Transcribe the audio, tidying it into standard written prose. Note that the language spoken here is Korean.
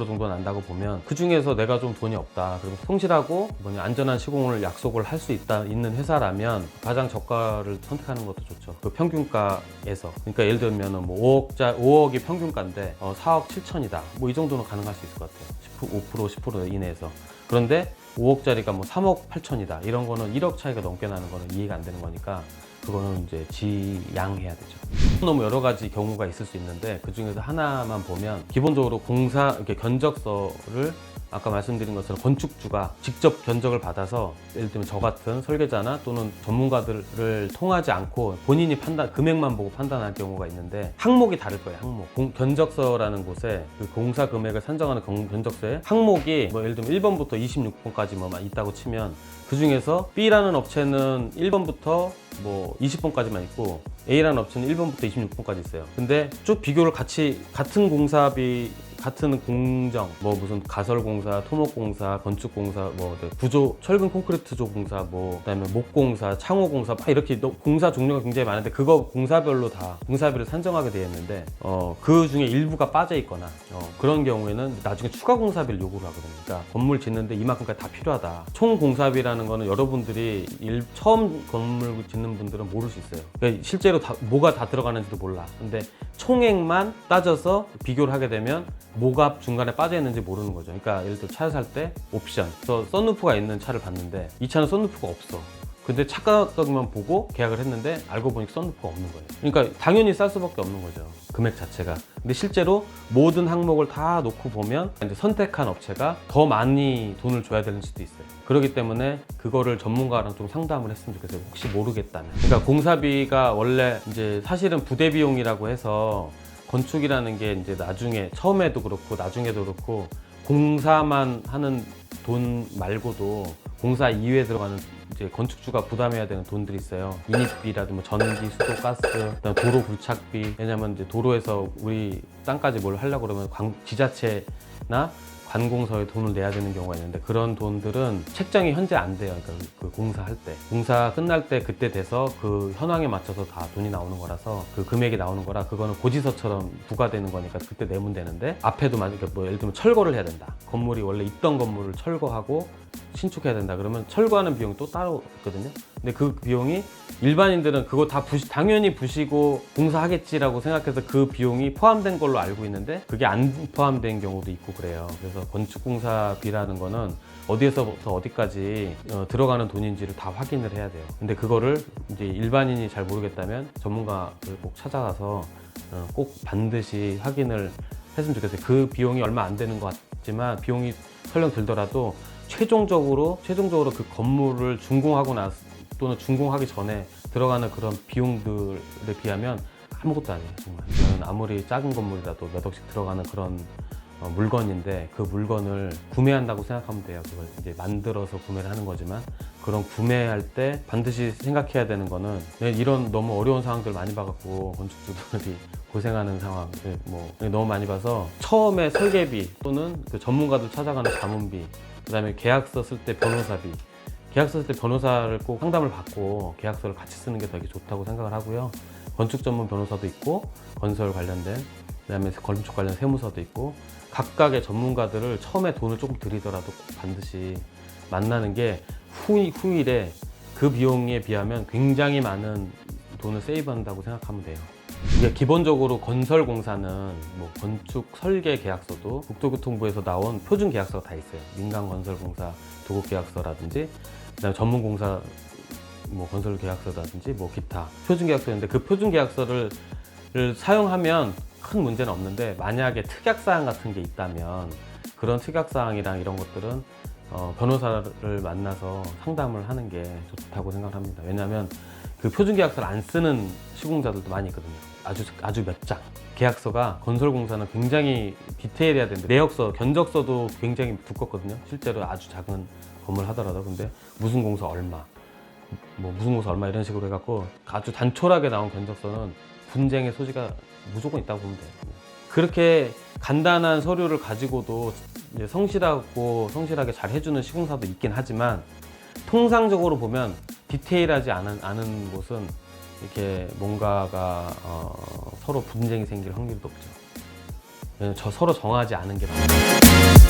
5% 정도 난다고 보면 그 중에서 내가 좀 돈이 없다, 그리고 성실하고 안전한 시공을 약속을 할 수 있는 회사라면 가장 저가를 선택하는 것도 좋죠. 그 평균가에서. 그러니까 예를 들면 뭐 5억이 평균가인데 4억 7천이다. 뭐 이 정도는 가능할 수 있을 것 같아요. 5% 이내에서. 그런데 5억짜리가 뭐 3억 8천이다. 이런 거는 1억 차이가 넘게 나는 거는 이해가 안 되는 거니까 그거는 이제 지양해야 되죠. 너무 여러 가지 경우가 있을 수 있는데 그 중에서 하나만 보면 기본적으로 이렇게 견적서를 아까 말씀드린 것처럼 건축주가 직접 견적을 받아서 예를 들면 저 같은 설계자나 또는 전문가들을 통하지 않고 본인이 금액만 보고 판단할 경우가 있는데 항목이 다를 거예요. 항목. 견적서라는 곳에 그 공사 금액을 산정하는 견적서에 항목이 뭐 예를 들면 1번부터 26번까지 뭐만 있다고 치면 그 중에서 B라는 업체는 1번부터 뭐 20번까지만 있고 A라는 업체는 1번부터 26번까지 있어요. 근데 쭉 비교를 같은 공사비, 같은 공정, 뭐 무슨 가설공사, 토목공사, 건축공사, 뭐 구조, 철근 콘크리트조 공사, 뭐 그다음에 목공사, 창호공사 막 이렇게 공사 종류가 굉장히 많은데 그거 공사별로 다 공사비를 산정하게 되어 있는데 그 중에 일부가 빠져 있거나 그런 경우에는 나중에 추가 공사비를 요구를 하거든요. 그러니까 건물 짓는데 이만큼까지 다 필요하다. 총 공사비라는 거는 여러분들이 처음 건물 짓는 분들은 모를 수 있어요. 그러니까 실제로 뭐가 다 들어가는지도 몰라. 근데 총액만 따져서 비교를 하게 되면 뭐가 중간에 빠져 있는지 모르는 거죠. 그러니까 예를 들어 차 살 때 옵션, 그래서 썬루프가 있는 차를 봤는데 이 차는 썬루프가 없어. 근데 차 가격만 보고 계약을 했는데 알고 보니까 썬루프가 없는 거예요. 그러니까 당연히 쌀 수밖에 없는 거죠. 금액 자체가. 근데 실제로 모든 항목을 다 놓고 보면 이제 선택한 업체가 더 많이 돈을 줘야 되는 수도 있어요. 그렇기 때문에 그거를 전문가랑 좀 상담을 했으면 좋겠어요. 혹시 모르겠다면. 그러니까 공사비가 원래 이제 사실은 부대 비용이라고 해서 건축이라는 게 이제 나중에 처음에도 그렇고 나중에도 그렇고 공사만 하는 돈 말고도 공사 이외에 들어가는 이제 건축주가 부담해야 되는 돈들이 있어요. 인입비라든지 뭐 전기, 수도, 가스, 그다음 도로 불착비. 왜냐면 이제 도로에서 우리 땅까지 뭘 하려고 그러면 지자체나 관공서에 돈을 내야 되는 경우가 있는데 그런 돈들은 책정이 현재 안 돼요. 그러니까 그 공사할 때. 공사 끝날 때 그때 돼서 그 현황에 맞춰서 다 돈이 나오는 거라서 그 금액이 나오는 거라 그거는 고지서처럼 부과되는 거니까 그때 내면 되는데 앞에도 만약에 뭐 예를 들면 철거를 해야 된다. 건물이 원래 있던 건물을 철거하고 신축해야 된다. 그러면 철거하는 비용이 또 따로 있거든요. 근데 그 비용이 일반인들은 그거 다 당연히 부시고 공사하겠지라고 생각해서 그 비용이 포함된 걸로 알고 있는데 그게 안 포함된 경우도 있고 그래요. 그래서 건축공사비라는 거는 어디에서부터 어디까지 들어가는 돈인지를 다 확인을 해야 돼요. 근데 그거를 이제 일반인이 잘 모르겠다면 전문가를 꼭 찾아가서 꼭 반드시 확인을 했으면 좋겠어요. 그 비용이 얼마 안 되는 것 같지만 비용이 설령 들더라도 최종적으로 그 건물을 준공하고 또는 준공하기 전에 들어가는 그런 비용들에 비하면 아무것도 아니에요. 정말 저는 아무리 작은 건물이라도 몇 억씩 들어가는 그런 물건인데 그 물건을 구매한다고 생각하면 돼요. 그걸 이제 만들어서 구매를 하는 거지만 그런 구매할 때 반드시 생각해야 되는 거는 이런 너무 어려운 상황들 많이 봐갖고 건축주들이 고생하는 상황 뭐 너무 많이 봐서 처음에 설계비 또는 그 전문가들 찾아가는 자문비, 그 다음에 계약서 쓸 때 변호사비, 계약서 쓸 때 변호사를 꼭 상담을 받고 계약서를 같이 쓰는 게 되게 좋다고 생각을 하고요. 건축 전문 변호사도 있고 건설 관련된, 그 다음에 건축 관련 세무서도 있고 각각의 전문가들을 처음에 돈을 조금 들이더라도 꼭 반드시 만나는 게 후일에 그 비용에 비하면 굉장히 많은 돈을 세이브한다고 생각하면 돼요. 이게 기본적으로 건설공사는 뭐 건축 설계 계약서도 국토교통부에서 나온 표준 계약서가 다 있어요. 민간건설공사 도급계약서라든지 그다음에 전문공사 뭐 건설계약서라든지 뭐 기타 표준 계약서인데 그 표준 계약서를 사용하면 큰 문제는 없는데 만약에 특약사항 같은 게 있다면 그런 특약사항이랑 이런 것들은 변호사를 만나서 상담을 하는 게 좋다고 생각합니다. 왜냐하면 그 표준계약서를 안 쓰는 시공자들도 많이 있거든요. 아주 몇 장. 계약서가 건설공사는 굉장히 디테일해야 되는데 내역서, 견적서도 굉장히 두껍거든요. 실제로 아주 작은 건물 하더라도. 근데 무슨 공사 얼마, 뭐 무슨 공사 얼마 이런 식으로 해갖고 아주 단촐하게 나온 견적서는 분쟁의 소지가 무조건 있다고 보면 돼요. 그렇게 간단한 서류를 가지고도 이제 성실하게 잘 해주는 시공사도 있긴 하지만 통상적으로 보면 디테일하지 않은 곳은 이렇게 뭔가가 서로 분쟁이 생길 확률이 높죠. 왜냐면 서로 정하지 않은 게 맞아요.